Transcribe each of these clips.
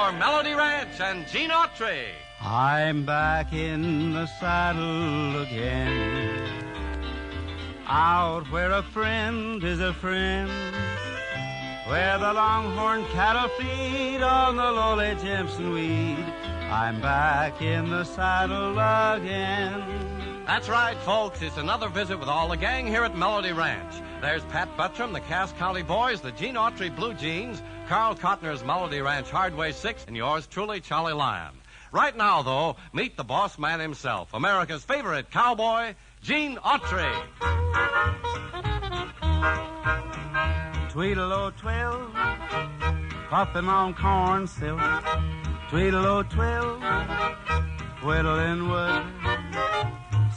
for Melody Ranch and Gene Autry. I'm back in the saddle again, out where a friend is a friend, where the longhorn cattle feed on the lowly Jimson weed. I'm back in the saddle again. That's right, folks. It's another visit with all the gang here at Melody Ranch. There's Pat Buttram, the Cass County Boys, the Gene Autry Blue Jeans, Carl Cotner's Melody Ranch Hardway 6, and yours truly, Charlie Lyon. Right now, though, meet the boss man himself, America's favorite cowboy, Gene Autry. Tweedle-o-twill, puffin' on corn silk. Tweedle-o-twill, whittling wood,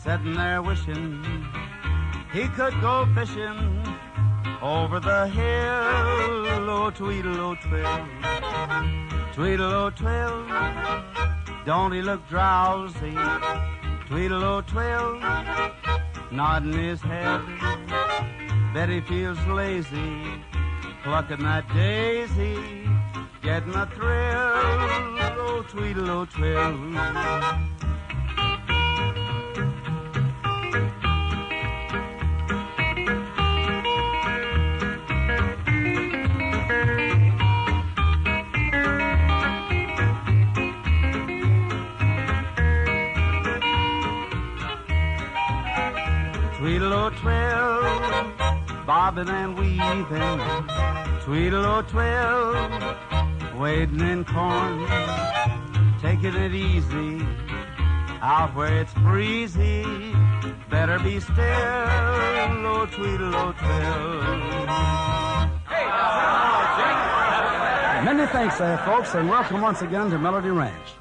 sitting there wishing he could go fishing over the hill. Oh, tweedle-o-twill, tweedle-o-twill, don't he look drowsy? Tweedle-o-twill, nodding his head, bet he feels lazy, plucking that daisy, getting a thrill. Oh, tweedle-o-twill. Tweedle-o-twill, bobbing and weaving. Tweedle-o-twill, wading in corn, taking it easy, out where it's breezy. Better be still, oh, tweedle-o-twill. Many thanks there, folks, and welcome once again to Melody Ranch.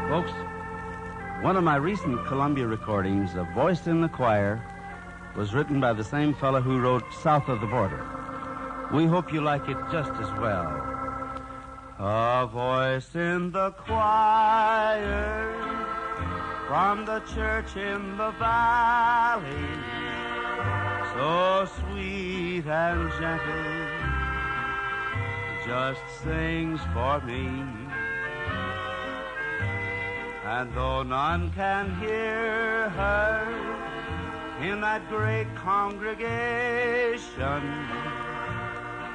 Folks, one of my recent Columbia recordings of Voice in the Choir was written by the same fellow who wrote South of the Border. We hope you like it just as well. A voice in the choir from the church in the valley, so sweet and gentle, just sings for me. And though none can hear her in that great congregation,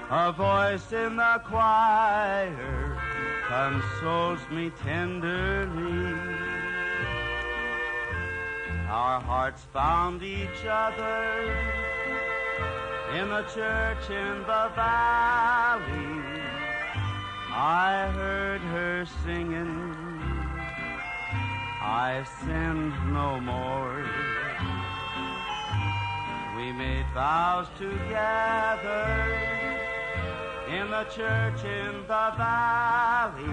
a voice in the choir consoles me tenderly. Our hearts found each other in the church in the valley. I heard her singing, I sinned no more. We made vows together in the church in the valley,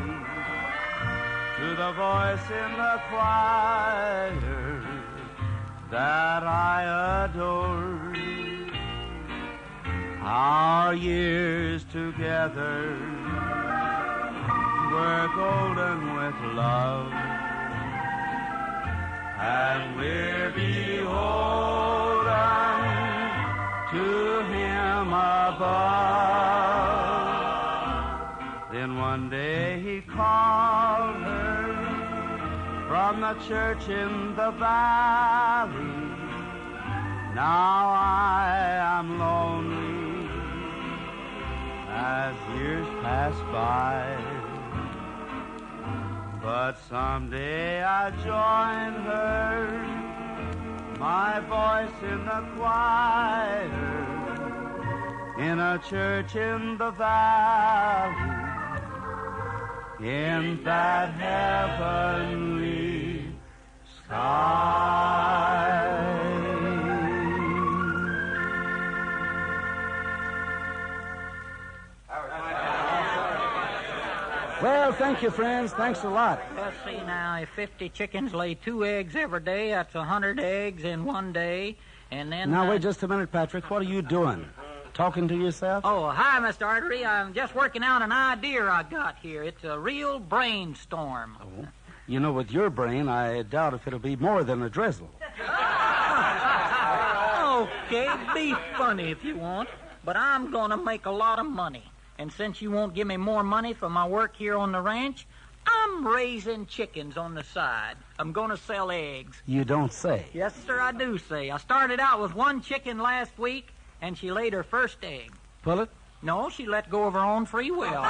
to the voice in the choir that I adore. Our years together were golden with love, and we're beholden to him above. Then one day he called her from the church in the valley. Now I am lonely as years pass by, but someday I'll join her, my voice in the choir, in a church in the valley, in that heavenly sky. Well, thank you, friends. Thanks a lot. Let's see now, if 50 chickens lay 2 eggs every day, that's 100 eggs in one day, and then... Now, wait just a minute, Patrick. What are you doing? Talking to yourself? Oh, hi, Mr. Autry. I'm just working out an idea I got here. It's a real brainstorm. Oh. You know, with your brain, I doubt if it'll be more than a drizzle. Okay, be funny if you want, but I'm going to make a lot of money. And since you won't give me more money for my work here on the ranch, I'm raising chickens on the side. I'm going to sell eggs. You don't say. Yes, sir, I do say. I started out with one chicken last week, and she laid her first egg. Pull it? No, she let go of her own free will.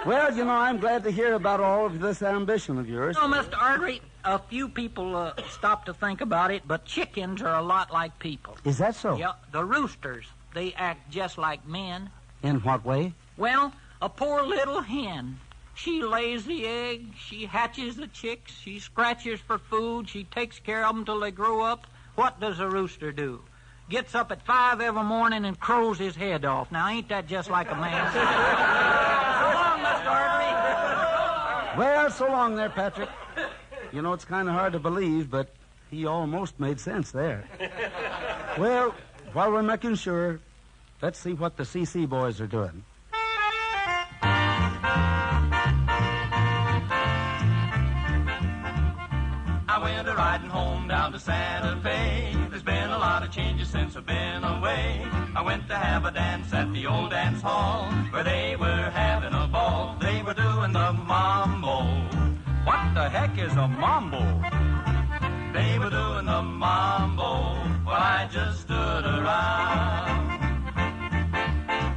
Well, you know, I'm glad to hear about all of this ambition of yours. No, Mr. Autry, a few people stop to think about it, but chickens are a lot like people. Is that so? Yeah, the roosters, they act just like men. In what way? Well, a poor little hen. She lays the egg, she hatches the chicks, she scratches for food, she takes care of them till they grow up. What does a rooster do? Gets up at 5 every morning and crows his head off. Now, ain't that just like a man? So long, Mr. Autry. Well, so long there, Patrick. You know, it's kind of hard to believe, but he almost made sense there. Well, while we're making sure, let's see what the CC boys are doing. I went a-riding home down to Santa Fe. There's been a lot of changes since I've been away. I went to have a dance at the old dance hall, where they were having a ball. They were doing the mambo. What the heck is a mambo? They were doing the mambo, while I just stood around.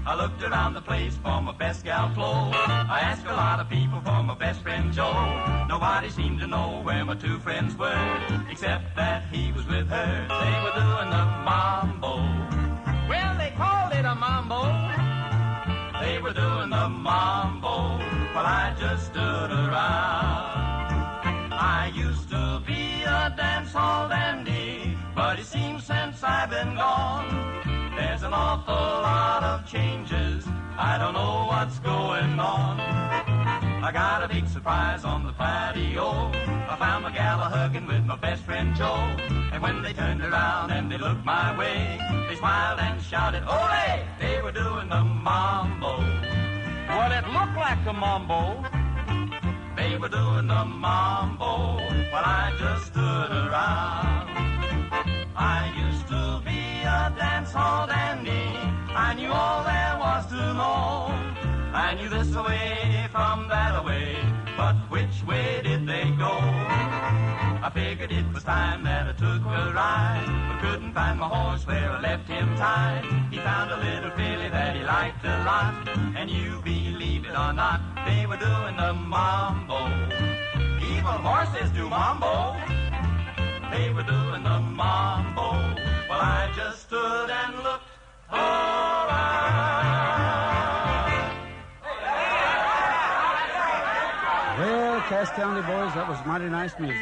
I looked around the place for my best gal Flo. I asked a lot of people for my best friend Joe. Nobody seemed to know where my two friends were, except that he was with her. They were doing the mambo. Well, they called it a mambo. They were doing the mambo, while I just stood around. I used to be a dance hall dandy, but it seems since I've been gone, there's an awful lot of changes. I don't know what's going on. I got a big surprise on the patio. I found my gal a-hugging with my best friend Joe. And when they turned around and they looked my way, they smiled and shouted, "Ole!" They were doing the mambo. Well, it looked like a mambo. They were doing the mambo, while I just stood around. I used to be a dance hall dandy. I knew all there was to know. I knew this away from that away, but which way did they go? I figured it was time that I took a ride, but couldn't find my horse where I left him tied. He found a little filly that he liked a lot, and you believe it or not, they were doing the mambo. Evil horses do mambo. They were doing the mambo, while I just stood and looked around. Well, Cass County boys, that was mighty nice music.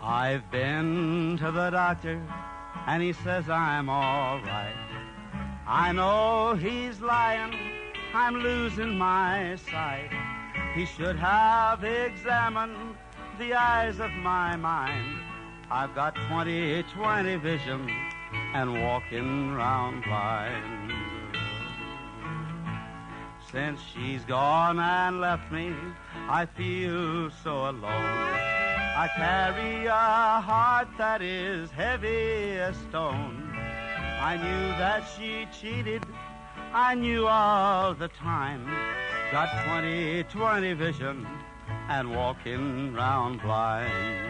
I've been to the doctor, and he says I'm all right. I know he's lying, I'm losing my sight. He should have examined the eyes of my mind. I've got 20/20 vision and walking round blind. Since she's gone and left me, I feel so alone. I carry a heart that is heavy as stone. I knew that she cheated, I knew all the time. Got 20/20 vision and walking round blind.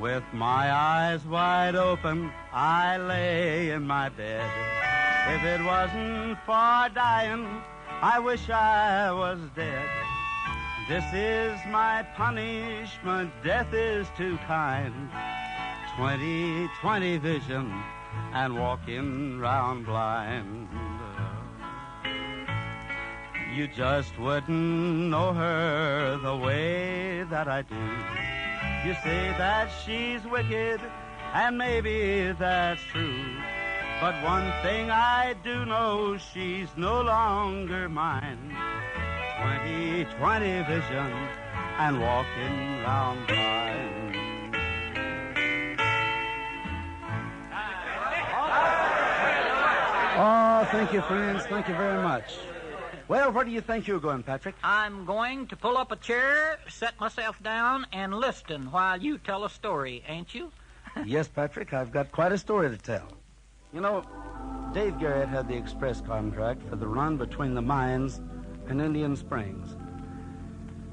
With my eyes wide open, I lay in my bed. If it wasn't for dying, I wish I was dead. This is my punishment, death is too kind. 20/20 vision and walking round blind. You just wouldn't know her the way that I do. You say that she's wicked, and maybe that's true. But one thing I do know, she's no longer mine. 20/20 vision and walking round blind. thank you, friends. Thank you very much. Well, where do you think you're going, Patrick? I'm going to pull up a chair, set myself down, and listen while you tell a story, ain't you? Yes, Patrick, I've got quite a story to tell. You know, Dave Garrett had the express contract for the run between the mines and Indian Springs.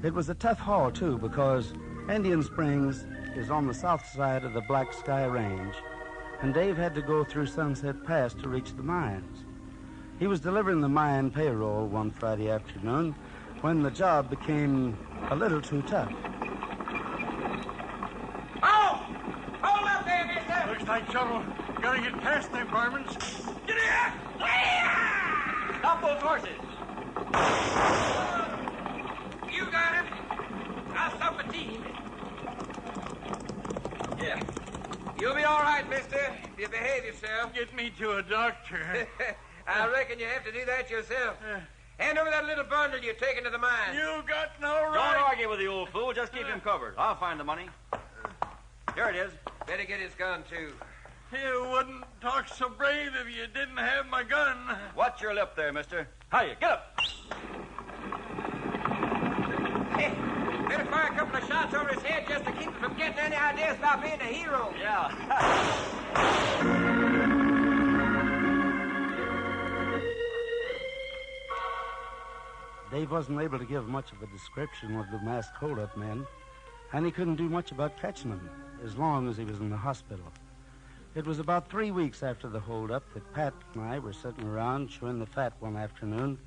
It was a tough haul, too, because Indian Springs is on the south side of the Black Sky Range, and Dave had to go through Sunset Pass to reach the mines. He was delivering the mine payroll one Friday afternoon when the job became a little too tough. Oh! Hold up there, mister! Looks like trouble. Gotta get past them varmints. Get here! Stop those horses! You got him. I'll stop the team. Yeah. You'll be all right, mister, if you behave yourself. Get me to a doctor. I reckon you have to do that yourself. Hand over that little bundle you're taking to the mine. You got no Don't right. argue with the old fool. Just keep him covered. I'll find the money. Here it is. Better get his gun, too. You wouldn't talk so brave if you didn't have my gun. Watch your lip there, mister. Hiya, get up. Hey, better fire a couple of shots over his head just to keep him from getting any ideas about being a hero. Yeah. Dave wasn't able to give much of a description of the masked hold-up men, and he couldn't do much about catching them as long as he was in the hospital. It was about 3 weeks after the hold-up that Pat and I were sitting around chewing the fat one afternoon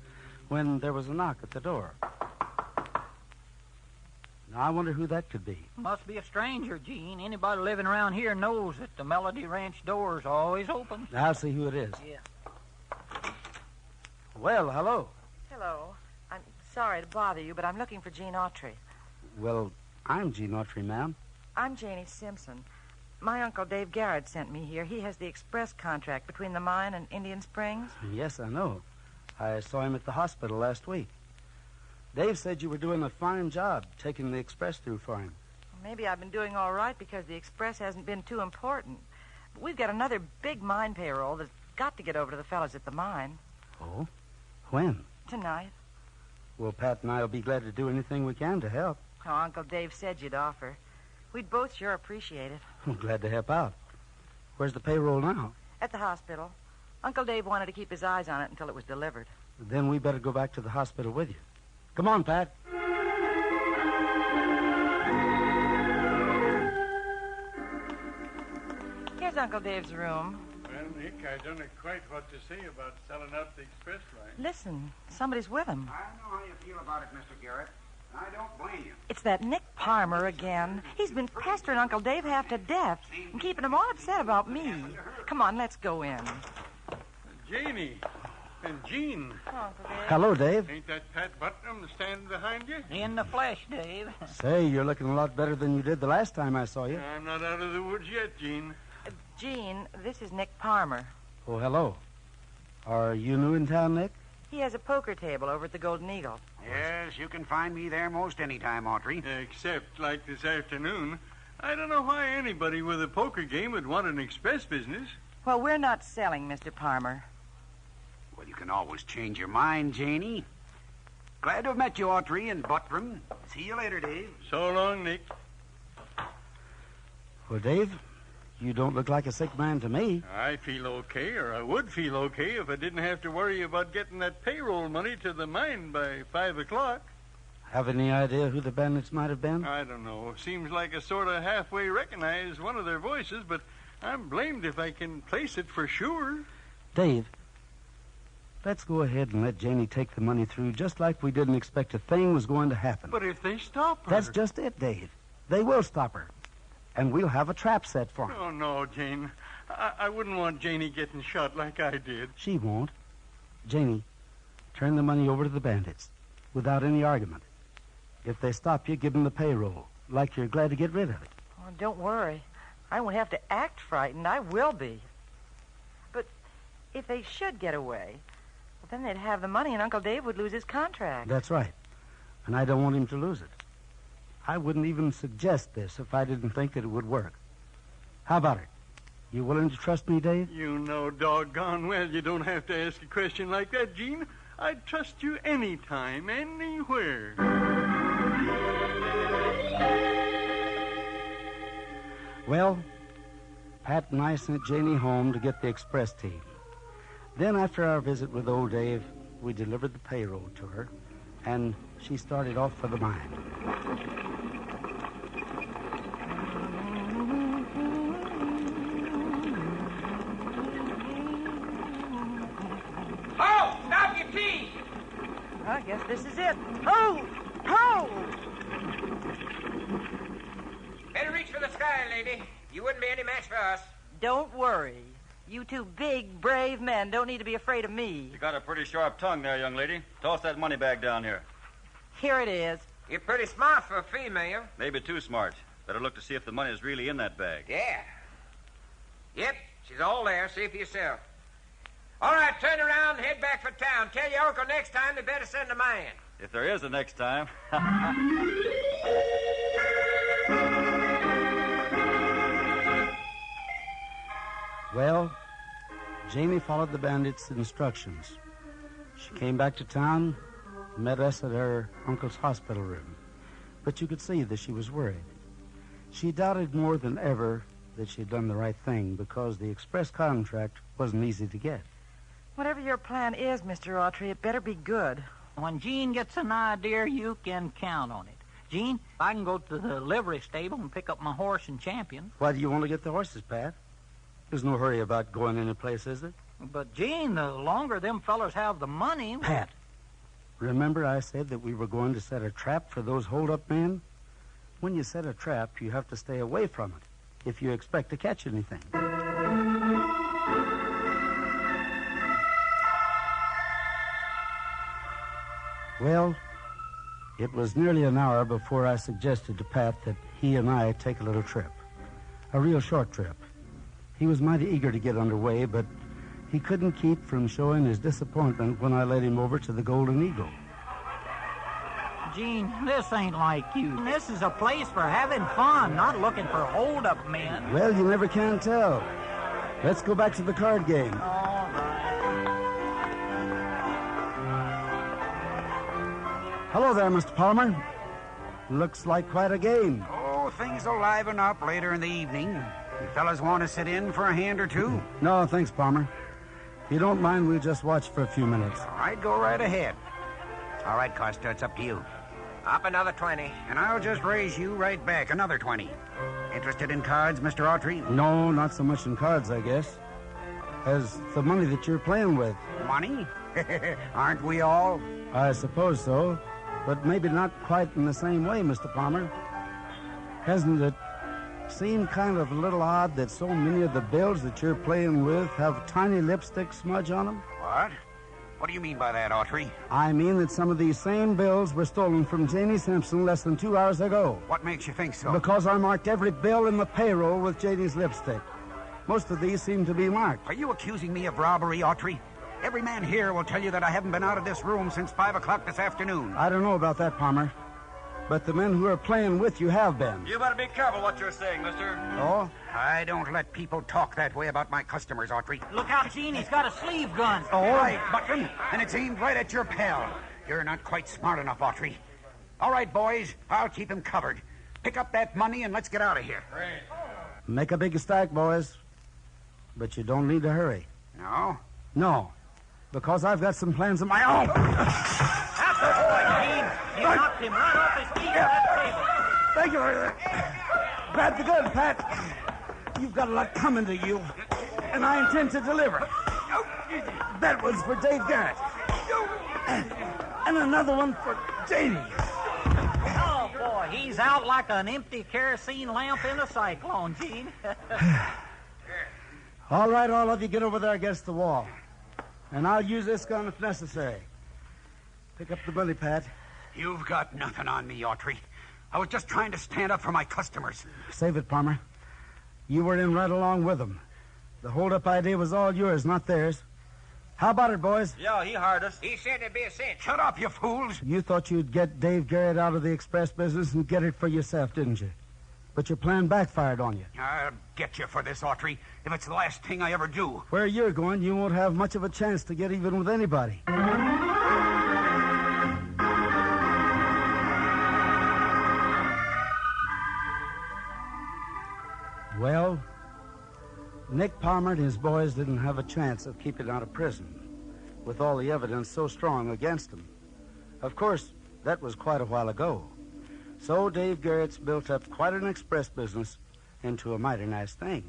when there was a knock at the door. Now, I wonder who that could be. Must be a stranger, Gene. Anybody living around here knows that the Melody Ranch door's always open. I'll see who it is. Yeah. Well, hello. Hello. I'm sorry to bother you, but I'm looking for Gene Autry. Well, I'm Gene Autry, ma'am. I'm Janie Simpson. My uncle Dave Garrett sent me here. He has the express contract between the mine and Indian Springs. Yes, I know. I saw him at the hospital last week. Dave said you were doing a fine job taking the express through for him. Maybe I've been doing all right because the express hasn't been too important. But we've got another big mine payroll that's got to get over to the fellas at the mine. Oh? When? Tonight. Well, Pat and I will be glad to do anything we can to help. Oh, Uncle Dave said you'd offer. We'd both sure appreciate it. I'm glad to help out. Where's the payroll now? At the hospital. Uncle Dave wanted to keep his eyes on it until it was delivered. Then we better go back to the hospital with you. Come on, Pat. Here's Uncle Dave's room. Well, Nick, I don't know quite what to say about selling out the express line. Listen, somebody's with him. I know how you feel about it, Mr. Garrett. I don't blame you. It's that Nick Palmer again. He's been pestering Uncle Dave half to death and keeping him all upset about me. Come on, let's go in. Janie and Gene. Oh, Uncle Dave. Hello, Dave. Ain't that Pat Buttram standing behind you? In the flesh, Dave. Say, you're looking a lot better than you did the last time I saw you. I'm not out of the woods yet, Gene. Gene, this is Nick Palmer. Oh, hello. Are you new in town, Nick? He has a poker table over at the Golden Eagle. Yes, you can find me there most any time, Autry. Except, like this afternoon, I don't know why anybody with a poker game would want an express business. Well, we're not selling, Mr. Palmer. Well, you can always change your mind, Janie. Glad to have met you, Autry and Buttram. See you later, Dave. So long, Nick. Well, Dave, you don't look like a sick man to me. I feel okay, or I would feel okay if I didn't have to worry about getting that payroll money to the mine by 5 o'clock. Have any idea who the bandits might have been? I don't know. Seems like I sort of halfway recognize one of their voices, but I'm blamed if I can place it for sure. Dave, let's go ahead and let Janie take the money through just like we didn't expect a thing was going to happen. But if they stop her... That's just it, Dave. They will stop her. And we'll have a trap set for her. Oh, no, Jane. I wouldn't want Janie getting shot like I did. She won't. Janie, turn the money over to the bandits without any argument. If they stop you, give them the payroll, like you're glad to get rid of it. Oh, don't worry. I won't have to act frightened. I will be. But if they should get away, well, then they'd have the money and Uncle Dave would lose his contract. That's right. And I don't want him to lose it. I wouldn't even suggest this if I didn't think that it would work. How about it? You willing to trust me, Dave? You know doggone well you don't have to ask a question like that, Gene. I'd trust you anytime, anywhere. Well, Pat and I sent Janie home to get the express team. Then, after our visit with old Dave, we delivered the payroll to her, and she started off for the mine. Oh, stop your team! I guess this is it. Oh! Oh! Better reach for the sky, lady. You wouldn't be any match for us. Don't worry. You two big, brave men don't need to be afraid of me. You got a pretty sharp tongue there, young lady. Toss that money bag down here. Here it is. You're pretty smart for a female. Maybe too smart. Better look to see if the money is really in that bag. Yeah. Yep, she's all there. See for yourself. All right, turn around and head back for town. Tell your uncle next time they better send a man. If there is a next time. Well, Janie followed the bandits' instructions. She came back to town, met us at her uncle's hospital room. But you could see that she was worried. She doubted more than ever that she'd done the right thing because the express contract wasn't easy to get. Whatever your plan is, Mr. Autry, it better be good. When Gene gets an idea, you can count on it. Gene, I can go to the livery stable and pick up my horse and champion. Why do you want to get the horses, Pat? There's no hurry about going any place, is there? But, Gene, the longer them fellers have the money... Pat, remember I said that we were going to set a trap for those hold-up men? When you set a trap, you have to stay away from it if you expect to catch anything. Well, it was nearly an hour before I suggested to Pat that he and I take a little trip. A real short trip. He was mighty eager to get underway, but he couldn't keep from showing his disappointment when I led him over to the Golden Eagle. Gene, this ain't like you. This is a place for having fun, not looking for hold-up men. Well, you never can tell. Let's go back to the card game. All right. Hello there, Mr. Palmer. Looks like quite a game. Oh, things will liven up later in the evening. You fellas want to sit in for a hand or two? No, thanks, Palmer. If you don't mind, we'll just watch for a few minutes. All right, go right ahead. All right, Costa, it's up to you. Up another 20. And I'll just raise you right back another 20. Interested in cards, Mr. Autry? No, not so much in cards, I guess, as the money that you're playing with. Money? Aren't we all? I suppose so, but maybe not quite in the same way, Mr. Palmer. Hasn't it seemed kind of a little odd that so many of the bills that you're playing with have tiny lipstick smudge on them? What? What do you mean by that, Autry? I mean that some of these same bills were stolen from Janie Simpson less than 2 hours ago. What makes you think so? Because I marked every bill in the payroll with Janie's lipstick. Most of these seem to be marked. Are you accusing me of robbery, Autry? Every man here will tell you that I haven't been out of this room since 5 o'clock this afternoon. I don't know about that, Palmer. But the men who are playing with you have been. You better be careful what you're saying, mister. Oh? I don't let people talk that way about my customers, Autry. Look out, Gene, he's got a sleeve gun. Oh, right, Buckman, and it's aimed right at your pal. You're not quite smart enough, Autry. All right, boys, I'll keep him covered. Pick up that money and let's get out of here. Right. Make a big stack, boys. But you don't need to hurry. No? No, because I've got some plans of my own. That's the boy, Gene. You knocked him right off his feet on that table. Thank you. Pat the good, Pat. You've got a lot coming to you, and I intend to deliver. That one's for Dave Garrett. And another one for Janie. Oh, boy, he's out like an empty kerosene lamp in a cyclone, Gene. All right, all of you get over there against the wall. And I'll use this gun if necessary. Pick up the money, Pat. You've got nothing on me, Autry. I was just trying to stand up for my customers. Save it, Palmer. You were in right along with them. The hold-up idea was all yours, not theirs. How about it, boys? Yeah, he hired us. He said it'd be a cinch. Shut up, you fools. You thought you'd get Dave Garrett out of the express business and get it for yourself, didn't you? but your plan backfired on you. I'll get you for this, Autry, if it's the last thing I ever do. Where you're going, you won't have much of a chance to get even with anybody. Well, Nick Palmer and his boys didn't have a chance of keeping out of prison, with all the evidence so strong against them. Of course, that was quite a while ago. So Dave Garrett's built up quite an express business into a mighty nice thing.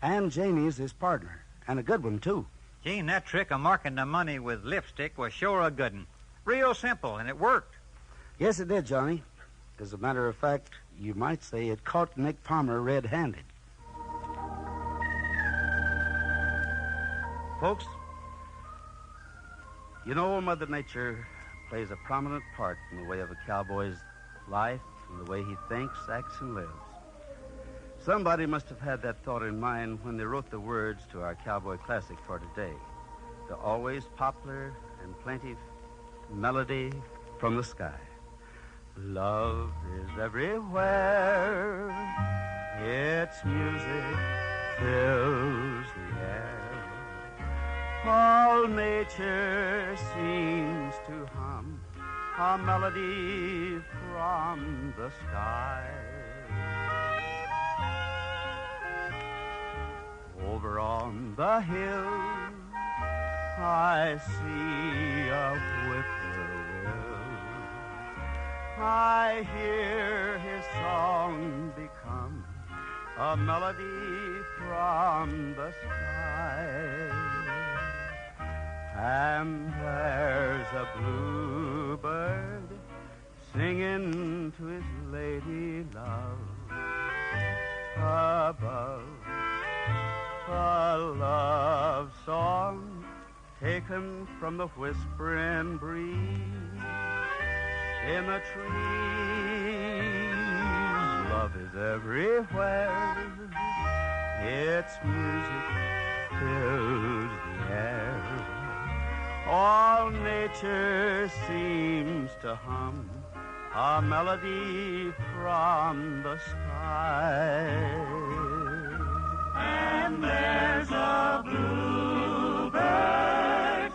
And Janie's his partner, and a good one, too. Gene, that trick of marking the money with lipstick was sure a good one. Real simple, and it worked. Yes, it did, Johnny. As a matter of fact, you might say it caught Nick Palmer red-handed. Folks, you know Mother Nature plays a prominent part in the way of a cowboy's life and the way he thinks, acts, and lives. Somebody must have had that thought in mind when they wrote the words to our cowboy classic for today. The always popular and plaintive melody from the sky. Love is everywhere. Its music fills the air. All nature seems to hum a melody from the sky. Over on the hill, I see a whippoorwill. I hear his song become a melody from the sky. And there's a bluebird singing to his lady love above. A love song taken from the whispering breeze in the trees. Love is everywhere. Its music fills the air. All nature seems to hum a melody from the sky. And there's a bluebird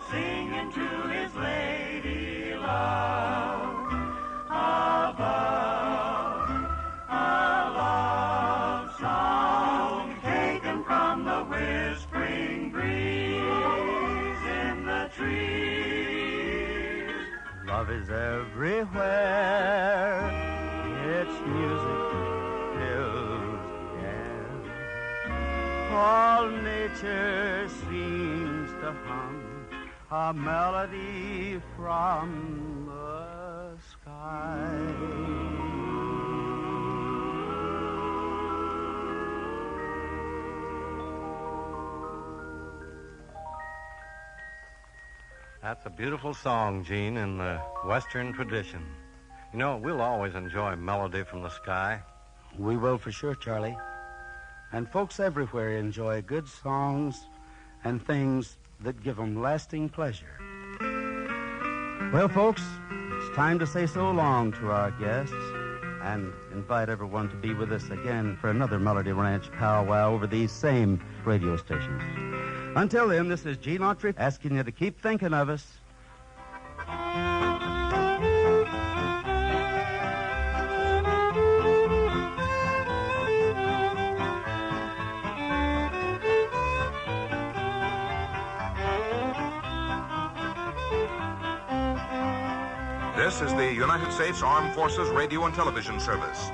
singing to his lady love above. A love song taken from the whispering breeze in the trees. Love is everywhere. Its music fills the air. All nature seems to hum a melody from the sky. That's a beautiful song, Gene, in the Western tradition. You know, we'll always enjoy melody from the sky. We will for sure, Charlie. And folks everywhere enjoy good songs and things that give them lasting pleasure. Well, folks, it's time to say so long to our guests and invite everyone to be with us again for another Melody Ranch powwow over these same radio stations. Until then, this is Gene Autry asking you to keep thinking of us. This is the United States Armed Forces Radio and Television Service.